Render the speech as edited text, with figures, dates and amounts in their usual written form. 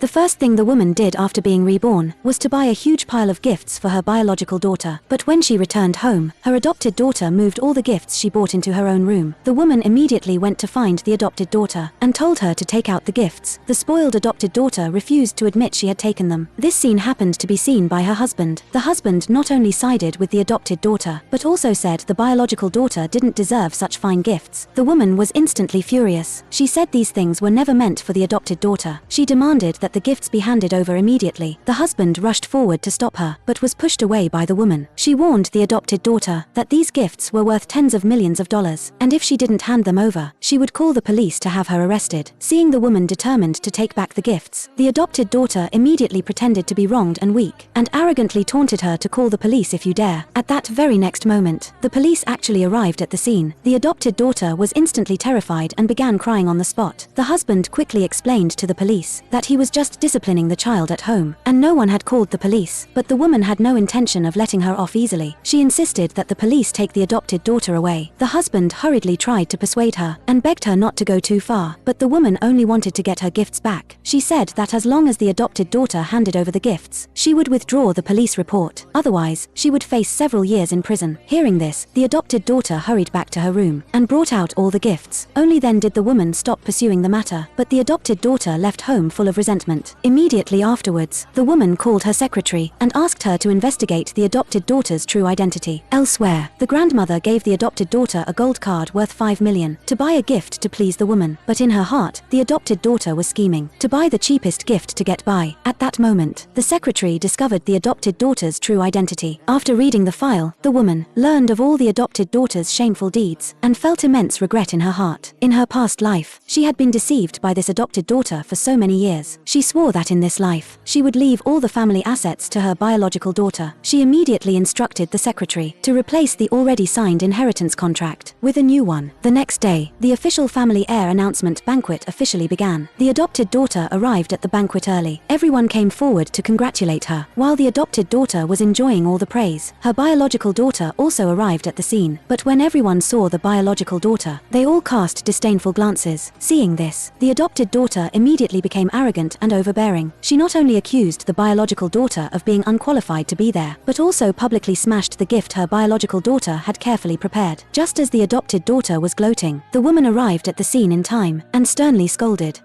The first thing the woman did after being reborn was to buy a huge pile of gifts for her biological daughter. But when she returned home, her adopted daughter moved all the gifts she bought into her own room. The woman immediately went to find the adopted daughter and told her to take out the gifts. The spoiled adopted daughter refused to admit she had taken them. This scene happened to be seen by her husband. The husband not only sided with the adopted daughter, but also said the biological daughter didn't deserve such fine gifts. The woman was instantly furious. She said these things were never meant for the adopted daughter. She demanded that the gifts be handed over immediately. The husband rushed forward to stop her, but was pushed away by the woman. She warned the adopted daughter that these gifts were worth tens of millions of dollars, and if she didn't hand them over, she would call the police to have her arrested. Seeing the woman determined to take back the gifts, the adopted daughter immediately pretended to be wronged and weak, and arrogantly taunted her to call the police if you dare. At that very next moment, the police actually arrived at the scene. The adopted daughter was instantly terrified and began crying on the spot. The husband quickly explained to the police that he was just disciplining the child at home, and no one had called the police, but the woman had no intention of letting her off easily. She insisted that the police take the adopted daughter away. The husband hurriedly tried to persuade her and begged her not to go too far, but the woman only wanted to get her gifts back. She said that as long as the adopted daughter handed over the gifts, she would withdraw the police report. Otherwise, she would face several years in prison. Hearing this, the adopted daughter hurried back to her room and brought out all the gifts. Only then did the woman stop pursuing the matter, but the adopted daughter left home full of resentment. Immediately afterwards, the woman called her secretary and asked her to investigate the adopted daughter's true identity. Elsewhere, the grandmother gave the adopted daughter a gold card worth $5 million to buy a gift to please the woman, but in her heart, the adopted daughter was scheming to buy the cheapest gift to get by. At that moment, the secretary discovered the adopted daughter's true identity. After reading the file, the woman learned of all the adopted daughter's shameful deeds and felt immense regret in her heart. In her past life, she had been deceived by this adopted daughter for so many years. She swore that in this life, she would leave all the family assets to her biological daughter. She immediately instructed the secretary to replace the already signed inheritance contract with a new one. The next day, the official family heir announcement banquet officially began. The adopted daughter arrived at the banquet early. Everyone came forward to congratulate her. While the adopted daughter was enjoying all the praise, her biological daughter also arrived at the scene. But when everyone saw the biological daughter, they all cast disdainful glances. Seeing this, the adopted daughter immediately became arrogant and overbearing. She not only accused the biological daughter of being unqualified to be there, but also publicly smashed the gift her biological daughter had carefully prepared. Just as the adopted daughter was gloating, the woman arrived at the scene in time and sternly scolded